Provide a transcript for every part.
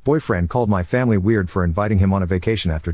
Boyfriend called my family weird for inviting him on a vacation after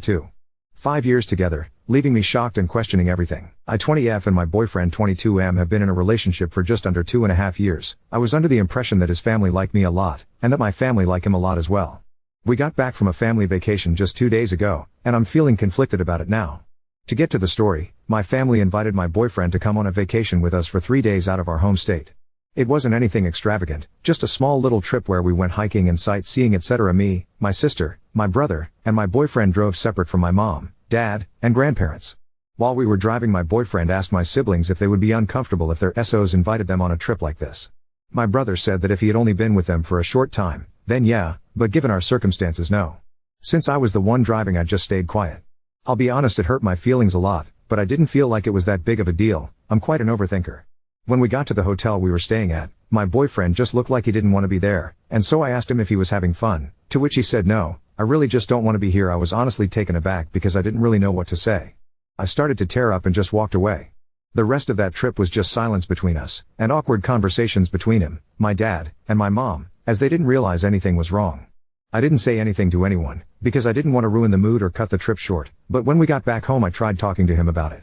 5 years together, leaving me shocked and questioning everything. I 20F and my boyfriend 22M have been in a relationship for just under 2.5 years. I was under the impression that his family liked me a lot, and that my family like him a lot as well. We got back from a family vacation just 2 days ago, and I'm feeling conflicted about it now. To get to the story, my family invited my boyfriend to come on a vacation with us for 3 days out of our home state. It wasn't anything extravagant, just a small little trip where we went hiking and sightseeing etc. Me, my sister, my brother, and my boyfriend drove separate from my mom, dad, and grandparents. While we were driving, my boyfriend asked my siblings if they would be uncomfortable if their SOs invited them on a trip like this. My brother said that if he had only been with them for a short time, then yeah, but given our circumstances, no. Since I was the one driving, I just stayed quiet. I'll be honest, it hurt my feelings a lot, but I didn't feel like it was that big of a deal. I'm quite an overthinker. When we got to the hotel we were staying at, my boyfriend just looked like he didn't want to be there, and so I asked him if he was having fun, to which he said no, I really just don't want to be here. I was honestly taken aback because I didn't really know what to say. I started to tear up and just walked away. The rest of that trip was just silence between us, and awkward conversations between him, my dad, and my mom, as they didn't realize anything was wrong. I didn't say anything to anyone, because I didn't want to ruin the mood or cut the trip short, but when we got back home I tried talking to him about it.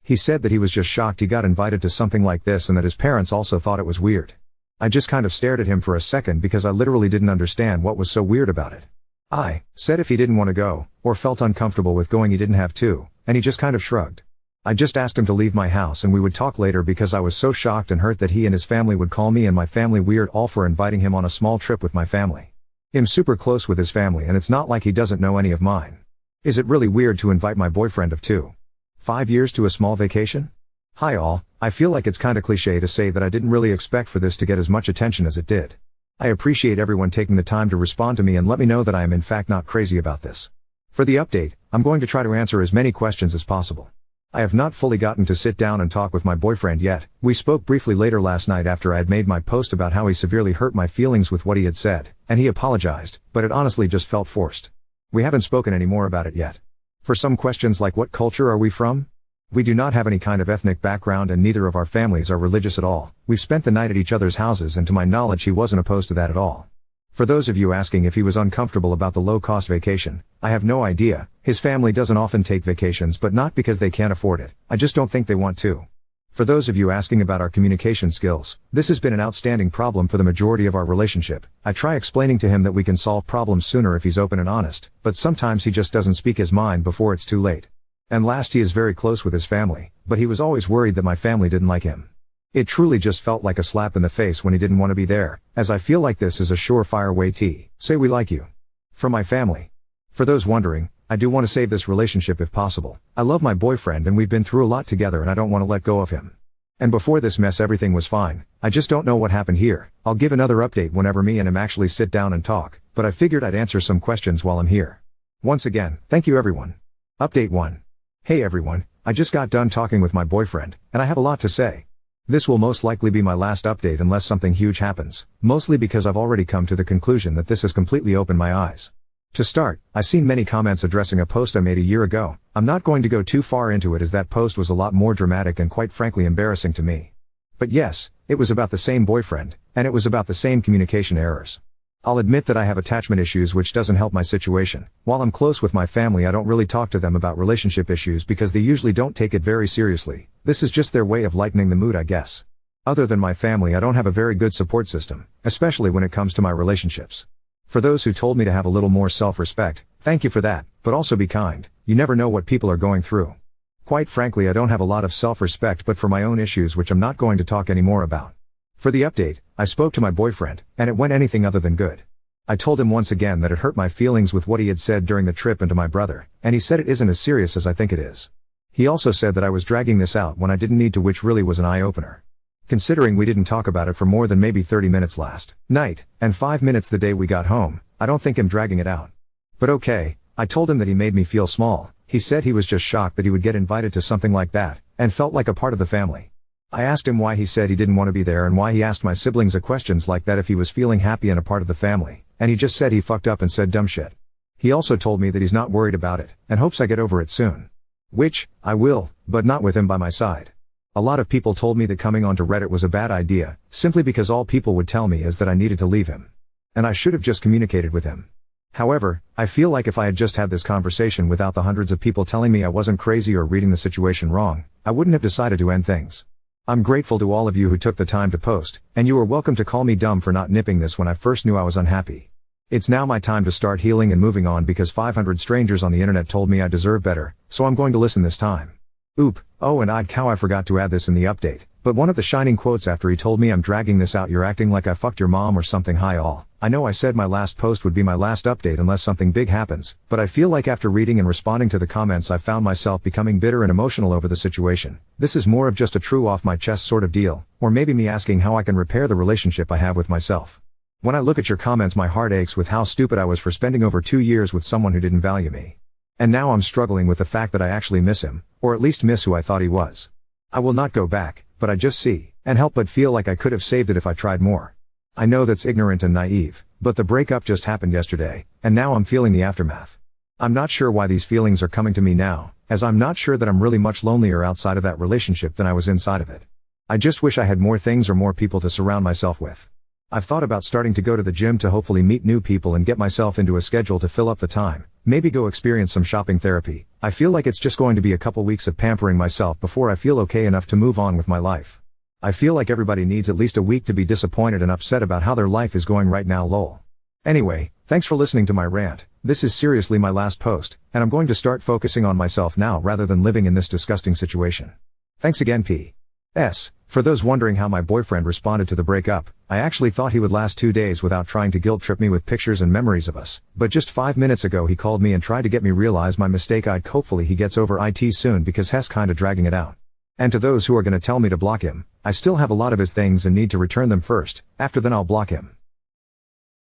He said that he was just shocked he got invited to something like this and that his parents also thought it was weird. I just kind of stared at him for a second because I literally didn't understand what was so weird about it. I said if he didn't want to go, or felt uncomfortable with going, he didn't have to, and he just kind of shrugged. I just asked him to leave my house and we would talk later because I was so shocked and hurt that he and his family would call me and my family weird all for inviting him on a small trip with my family. I'm super close with his family and it's not like he doesn't know any of mine. Is it really weird to invite my boyfriend of 5 years to a small vacation? Hi all, I feel like it's kinda cliche to say that I didn't really expect for this to get as much attention as it did. I appreciate everyone taking the time to respond to me and let me know that I am in fact not crazy about this. For the update, I'm going to try to answer as many questions as possible. I have not fully gotten to sit down and talk with my boyfriend yet. We spoke briefly later last night after I had made my post about how he severely hurt my feelings with what he had said, and he apologized, but it honestly just felt forced. We haven't spoken any more about it yet. For some questions like what culture are we from? We do not have any kind of ethnic background and neither of our families are religious at all. We've spent the night at each other's houses and to my knowledge he wasn't opposed to that at all. For those of you asking if he was uncomfortable about the low-cost vacation, I have no idea. His family doesn't often take vacations, but not because they can't afford it. I just don't think they want to. For those of you asking about our communication skills, this has been an outstanding problem for the majority of our relationship. I try explaining to him that we can solve problems sooner if he's open and honest, but sometimes he just doesn't speak his mind before it's too late. And last, he is very close with his family, but he was always worried that my family didn't like him. It truly just felt like a slap in the face when he didn't want to be there, as I feel like this is a surefire way to say we like you. From my family. For those wondering, I do want to save this relationship if possible. I love my boyfriend and we've been through a lot together and I don't want to let go of him. And before this mess everything was fine. I just don't know what happened here. I'll give another update whenever me and him actually sit down and talk, but I figured I'd answer some questions while I'm here. Once again, thank you everyone. Update 1. Hey everyone, I just got done talking with my boyfriend, and I have a lot to say. This will most likely be my last update unless something huge happens, mostly because I've already come to the conclusion that this has completely opened my eyes. To start, I've seen many comments addressing a post I made a year ago. I'm not going to go too far into it as that post was a lot more dramatic and quite frankly embarrassing to me. But yes, it was about the same boyfriend, and it was about the same communication errors. I'll admit that I have attachment issues which doesn't help my situation. While I'm close with my family I don't really talk to them about relationship issues because they usually don't take it very seriously. This is just their way of lightening the mood, I guess. Other than my family I don't have a very good support system, especially when it comes to my relationships. For those who told me to have a little more self-respect, thank you for that, but also be kind. You never know what people are going through. Quite frankly I don't have a lot of self-respect but for my own issues which I'm not going to talk anymore about. For the update, I spoke to my boyfriend, and it went anything other than good. I told him once again that it hurt my feelings with what he had said during the trip and to my brother, and he said it isn't as serious as I think it is. He also said that I was dragging this out when I didn't need to, which really was an eye-opener. Considering we didn't talk about it for more than maybe 30 minutes last night, and 5 minutes the day we got home, I don't think I'm dragging it out. But okay, I told him that he made me feel small. He said he was just shocked that he would get invited to something like that, and felt like a part of the family. I asked him why he said he didn't want to be there and why he asked my siblings questions like that if he was feeling happy and a part of the family, and he just said he fucked up and said dumb shit. He also told me that he's not worried about it, and hopes I get over it soon. Which, I will, but not with him by my side. A lot of people told me that coming onto Reddit was a bad idea, simply because all people would tell me is that I needed to leave him. And I should have just communicated with him. However, I feel like if I had just had this conversation without the hundreds of people telling me I wasn't crazy or reading the situation wrong, I wouldn't have decided to end things. I'm grateful to all of you who took the time to post, and you are welcome to call me dumb for not nipping this when I first knew I was unhappy. It's now my time to start healing and moving on because 500 strangers on the internet told me I deserve better, so I'm going to listen this time. Oh and I'd cow, I forgot to add this in the update, but one of the shining quotes after he told me I'm dragging this out, "You're acting like I fucked your mom or something." Hi all. I know I said my last post would be my last update unless something big happens, but I feel like after reading and responding to the comments I found myself becoming bitter and emotional over the situation. This is more of just a true off my chest sort of deal, or maybe me asking how I can repair the relationship I have with myself. When I look at your comments, my heart aches with how stupid I was for spending over 2 years with someone who didn't value me. And now I'm struggling with the fact that I actually miss him, or at least miss who I thought he was. I will not go back, but I just see, and help but feel like I could have saved it if I tried more. I know that's ignorant and naive, but the breakup just happened yesterday, and now I'm feeling the aftermath. I'm not sure why these feelings are coming to me now, as I'm not sure that I'm really much lonelier outside of that relationship than I was inside of it. I just wish I had more things or more people to surround myself with. I've thought about starting to go to the gym to hopefully meet new people and get myself into a schedule to fill up the time, maybe go experience some shopping therapy. I feel like it's just going to be a couple weeks of pampering myself before I feel okay enough to move on with my life. I feel like everybody needs at least a week to be disappointed and upset about how their life is going right now, lol. Anyway, thanks for listening to my rant. This is seriously my last post, and I'm going to start focusing on myself now rather than living in this disgusting situation. Thanks again, P.S. For those wondering how my boyfriend responded to the breakup, I actually thought he would last 2 days without trying to guilt trip me with pictures and memories of us, but just 5 minutes ago he called me and tried to get me realize my mistake. Hopefully he gets over it soon because he's kinda dragging it out. And to those who are gonna tell me to block him, I still have a lot of his things and need to return them first, after then I'll block him.